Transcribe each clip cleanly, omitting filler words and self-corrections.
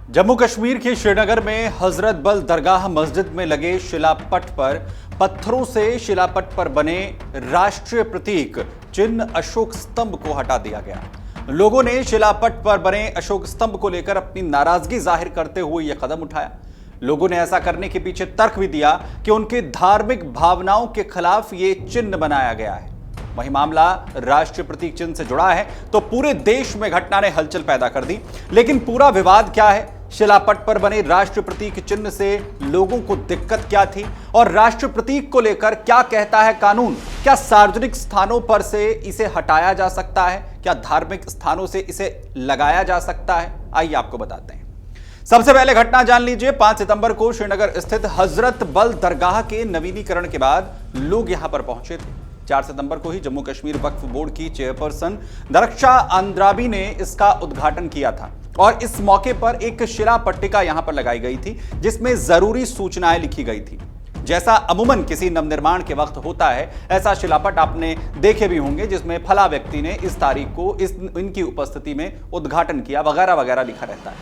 जम्मू कश्मीर के श्रीनगर में हजरत बल दरगाह मस्जिद में लगे शिलापट पर पत्थरों से शिलापट पर बने राष्ट्रीय प्रतीक चिन्ह अशोक स्तंभ को हटा दिया गया। लोगों ने शिलापट पर बने अशोक स्तंभ को लेकर अपनी नाराजगी जाहिर करते हुए यह कदम उठाया। लोगों ने ऐसा करने के पीछे तर्क भी दिया कि उनकी धार्मिक भावनाओं के खिलाफ यह चिन्ह बनाया गया है। वही मामला राष्ट्रीय प्रतीक चिन्ह से जुड़ा है तो पूरे देश में घटना ने हलचल पैदा कर दी। लेकिन पूरा विवाद क्या है, शिलापट पर बने राष्ट्रीय प्रतीक चिन्ह से लोगों को दिक्कत क्या थी और राष्ट्रीय प्रतीक को लेकर क्या कहता है कानून? क्या सार्वजनिक स्थानों पर से इसे हटाया जा सकता है? क्या धार्मिक स्थानों से इसे लगाया जा सकता है? आइए आपको बताते हैं। सबसे पहले घटना जान लीजिए। 5 सितंबर को श्रीनगर स्थित हजरत बल दरगाह के नवीनीकरण के बाद लोग यहां पर पहुंचे थे। 4 सितंबर को ही जम्मू कश्मीर वक्फ बोर्ड की चेयरपर्सन दरक्षा अंद्राबी ने इसका उद्घाटन किया था और इस मौके पर एक शिला पट्टिका यहां पर लगाई गई थी जिसमें जरूरी सूचनाएं लिखी गई थी। जैसा अमूमन किसी नवनिर्माण के वक्त होता है, ऐसा शिलापट आपने देखे भी होंगे जिसमें फला व्यक्ति ने इस तारीख को इनकी उपस्थिति में उद्घाटन किया वगैरह वगैरह लिखा रहता है।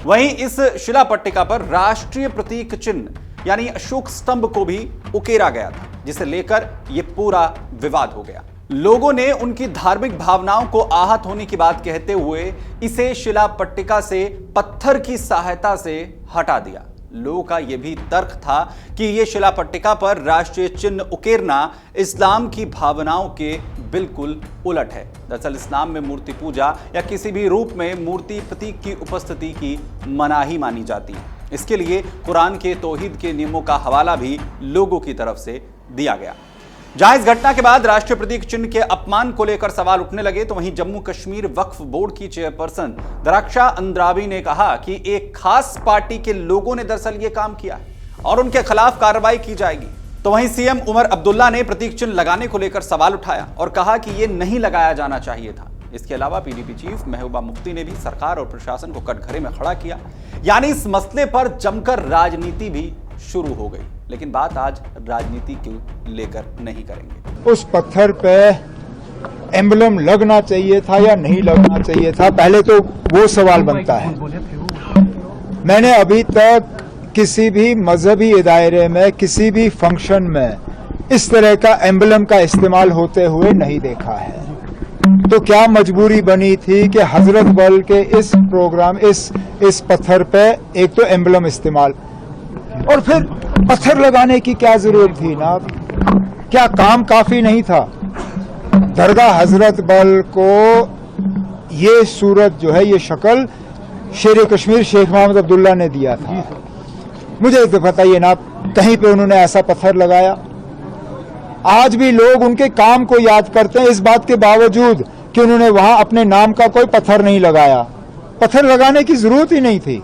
वहीं इस शिला पट्टिका पर राष्ट्रीय प्रतीक चिन्ह यानी अशोक स्तंभ को भी उकेरा गया था, जिसे लेकर यह पूरा विवाद हो गया। लोगों ने उनकी धार्मिक भावनाओं को आहत होने की बात कहते हुए इसे शिला पट्टिका से पत्थर की सहायता से हटा दिया। लोगों का यह भी तर्क था कि यह शिला पट्टिका पर राष्ट्रीय चिन्ह उकेरना इस्लाम की भावनाओं के बिल्कुल उलट है। दरअसल इस्लाम में मूर्ति पूजा या किसी भी रूप में मूर्ति प्रतीक की उपस्थिति की मनाही मानी जाती है। इसके लिए कुरान के तौहीद के नियमों का हवाला भी लोगों की तरफ से दिया गया। जहां इस घटना के बाद राष्ट्रीय प्रतीक चिन्ह के अपमान को लेकर सवाल उठने लगे तो वहीं जम्मू कश्मीर वक्फ बोर्ड की चेयरपर्सन दरक्षा अंद्राबी ने कहा कि एक खास पार्टी के लोगों ने दरअसल यह काम किया और उनके खिलाफ कार्रवाई की जाएगी। तो वहीं सीएम उमर अब्दुल्ला ने प्रतीक चिन्ह लगाने को लेकर सवाल उठाया और कहा कि यह नहीं लगाया जाना चाहिए था। इसके अलावा पीडीपी चीफ महबूबा मुफ्ती ने भी सरकार और प्रशासन को कटघरे में खड़ा किया, यानी इस मसले पर जमकर राजनीति भी शुरू हो गई। लेकिन बात आज राजनीति को लेकर नहीं करेंगे। उस पत्थर पे एम्बलम लगना चाहिए था या नहीं लगना चाहिए था, पहले तो वो सवाल बनता है। मैंने अभी तक किसी भी मजहबी दायरे में किसी भी फंक्शन में इस तरह का एम्बलम का इस्तेमाल होते हुए नहीं देखा है। तो क्या मजबूरी बनी थी कि हजरत बल के इस प्रोग्राम इस पत्थर पे एक तो एम्बलम इस्तेमाल और फिर पत्थर लगाने की क्या जरूरत थी ना? क्या काम काफी नहीं था? दरगाह हजरत बल को ये सूरत जो है, ये शक्ल शेर कश्मीर शेख मोहम्मद अब्दुल्ला ने दिया था। मुझे तो बताइए ना कहीं पे उन्होंने ऐसा पत्थर लगाया? आज भी लोग उनके काम को याद करते हैं इस बात के बावजूद कि उन्होंने वहां अपने नाम का कोई पत्थर नहीं लगाया। पत्थर लगाने की जरूरत ही नहीं थी।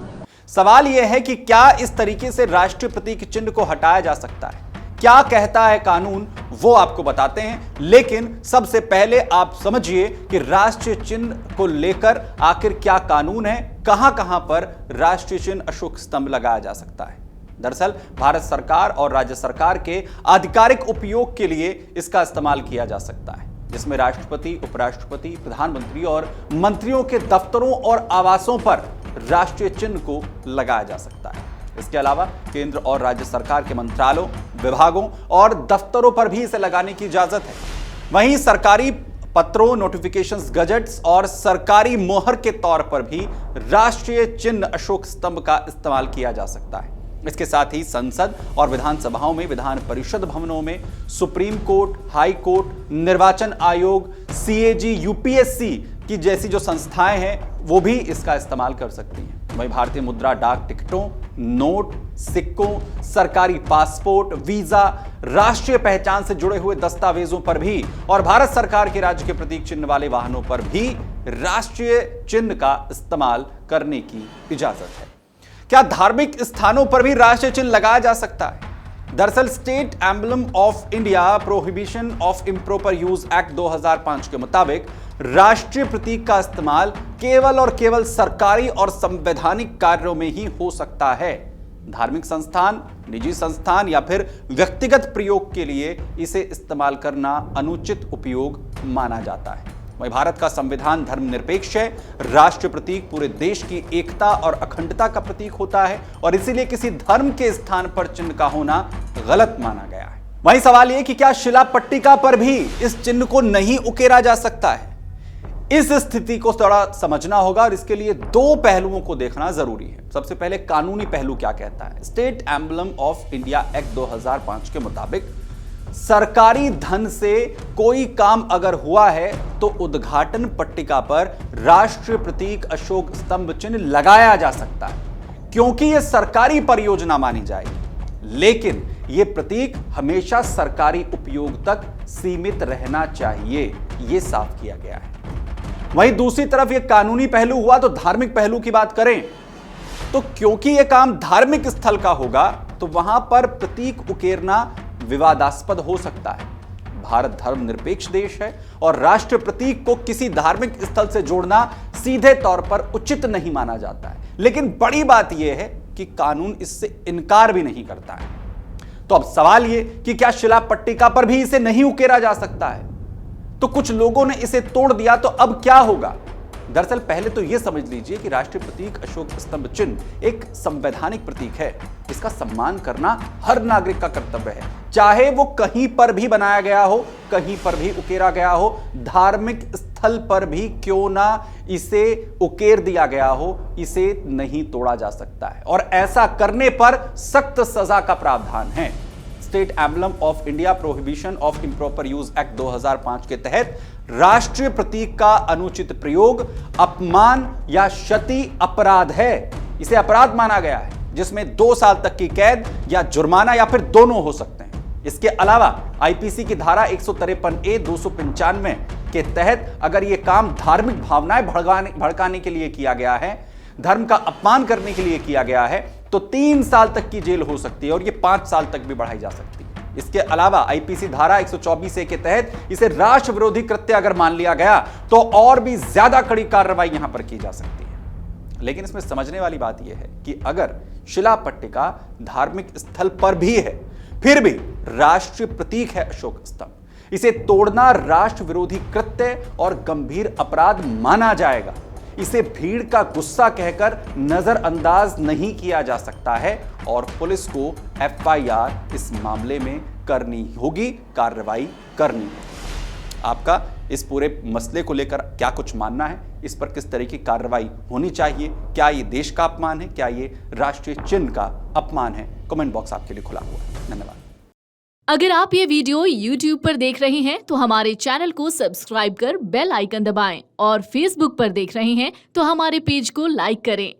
सवाल यह है कि क्या इस तरीके से राष्ट्रीय प्रतीक चिन्ह को हटाया जा सकता है? क्या कहता है कानून, वो आपको बताते हैं। लेकिन सबसे पहले आप समझिए कि राष्ट्रीय चिन्ह को लेकर आखिर क्या कानून है, कहां कहां पर राष्ट्रीय चिन्ह अशोक स्तंभ लगाया जा सकता है। दरअसल भारत सरकार और राज्य सरकार के आधिकारिक उपयोग के लिए इसका इस्तेमाल किया जा सकता है, जिसमें राष्ट्रपति, उपराष्ट्रपति, प्रधानमंत्री और मंत्रियों के दफ्तरों और आवासों पर राष्ट्रीय चिन्ह को लगाया जा सकता है। इसके अलावा केंद्र और राज्य सरकार के मंत्रालयों, विभागों और दफ्तरों पर भी इसे लगाने की इजाजत है। वहीं सरकारी पत्रों, नोटिफिकेशंस, गजट्स और सरकारी मोहर के तौर पर भी राष्ट्रीय चिन्ह अशोक स्तंभ का इस्तेमाल किया जा सकता है। इसके साथ ही संसद और विधानसभाओं में, विधान परिषद भवनों में, सुप्रीम कोर्ट, हाई कोर्ट, निर्वाचन आयोग, सीएजी, यूपीएससी की जैसी जो संस्थाएं हैं वो भी इसका इस्तेमाल कर सकती हैं। वहीं भारतीय मुद्रा डाक टिकटों, नोट, सिक्कों, सरकारी पासपोर्ट, वीजा, राष्ट्रीय पहचान से जुड़े हुए दस्तावेजों पर भी और भारत सरकार के राज्य के प्रतीक चिन्ह वाले वाहनों पर भी राष्ट्रीय चिन्ह का इस्तेमाल करने की इजाजत है। क्या धार्मिक स्थानों पर भी राष्ट्रीय चिन्ह लगाया जा सकता है? दरअसल state emblem of India prohibition of improper use act 2005 के मुताबिक राष्ट्रीय प्रतीक का इस्तेमाल केवल और केवल सरकारी और संवैधानिक कार्यों में ही हो सकता है। धार्मिक संस्थान, निजी संस्थान या फिर व्यक्तिगत प्रयोग के लिए इसे इस्तेमाल करना अनुचित उपयोग माना जाता है। वहीं भारत का संविधान धर्मनिरपेक्ष है। राष्ट्र प्रतीक पूरे देश की एकता और अखंडता का प्रतीक होता है और इसीलिए किसी धर्म के स्थान पर चिन्ह का होना गलत माना गया है। वहीं सवाल यह कि क्या शिला पट्टिका पर भी इस चिन्ह को नहीं उकेरा जा सकता है? इस स्थिति को थोड़ा समझना होगा और इसके लिए दो पहलुओं को देखना जरूरी है। सबसे पहले कानूनी पहलू क्या कहता है। State emblem of India act 2005 के मुताबिक सरकारी धन से कोई काम अगर हुआ है तो उद्घाटन पट्टिका पर राष्ट्रीय प्रतीक अशोक स्तंभ चिन्ह लगाया जा सकता है, क्योंकि यह सरकारी परियोजना मानी जाएगी। लेकिन यह प्रतीक हमेशा सरकारी उपयोग तक सीमित रहना चाहिए, यह साफ किया गया है। वहीं दूसरी तरफ यह कानूनी पहलू हुआ तो धार्मिक पहलू की बात करें तो क्योंकि यह काम धार्मिक स्थल का होगा तो वहां पर प्रतीक उकेरना विवादास्पद हो सकता है। भारत धर्मनिरपेक्ष देश है और राष्ट्र प्रतीक को किसी धार्मिक स्थल से जोड़ना सीधे तौर पर उचित नहीं माना जाता है। लेकिन बड़ी बात यह है कि कानून इससे इनकार भी नहीं करता है। तो अब सवाल यह कि क्या शिला पट्टिका पर भी इसे नहीं उकेरा जा सकता है? तो कुछ लोगों ने इसे तोड़ दिया तो अब क्या होगा? दरअसल पहले तो यह समझ लीजिए कि राष्ट्रीय प्रतीक अशोक स्तंभ चिन्ह एक संवैधानिक प्रतीक है। इसका सम्मान करना हर नागरिक का कर्तव्य है, चाहे वो कहीं पर भी बनाया गया हो, कहीं पर भी उकेरा गया हो, धार्मिक स्थल पर भी क्यों ना इसे उकेर दिया गया हो, इसे नहीं तोड़ा जा सकता है और ऐसा करने पर सख्त सजा का प्रावधान है। State emblem of India prohibition of improper use act 2005 के तहत राष्ट्रीय प्रतीक का अनुचित प्रयोग अपमान या क्षति अपराध है। इसे अपराध माना गया है जिसमें 2 साल तक की कैद या जुर्माना या फिर दोनों हो सकते हैं। इसके अलावा आईपीसी की धारा 153A 295 के तहत अगर यह काम धार्मिक भावनाएं भड़काने के लिए किया गया है, धर्म का अपमान करने के लिए किया गया है, तो 3 साल तक की जेल हो सकती है और यह 5 साल तक भी बढ़ाई जा सकती है। इसके अलावा आईपीसी धारा 124A के तहत इसे राष्ट्र विरोधी कृत्य अगर मान लिया गया तो और भी ज्यादा कड़ी कार्रवाई यहां पर की जा सकती है। लेकिन इसमें समझने वाली बात यह है कि अगर शिला पट्टिका धार्मिक स्थल पर भी है, फिर भी राष्ट्रीय प्रतीक है अशोक स्तंभ, इसे तोड़ना राष्ट्र विरोधी कृत्य और गंभीर अपराध माना जाएगा। इसे भीड़ का गुस्सा कहकर नजरअंदाज नहीं किया जा सकता है और पुलिस को एफआईआर इस मामले में करनी होगी, कार्रवाई करनी होगी। आपका इस पूरे मसले को लेकर क्या कुछ मानना है? इस पर किस तरह की कार्रवाई होनी चाहिए? क्या ये देश का अपमान है? क्या ये राष्ट्रीय चिन्ह का अपमान है? कमेंट बॉक्स आपके लिए खुला हुआ है। धन्यवाद। अगर आप ये वीडियो YouTube पर देख रहे हैं तो हमारे चैनल को सब्सक्राइब कर बेल आइकन दबाएं और Facebook पर देख रहे हैं तो हमारे पेज को लाइक करें।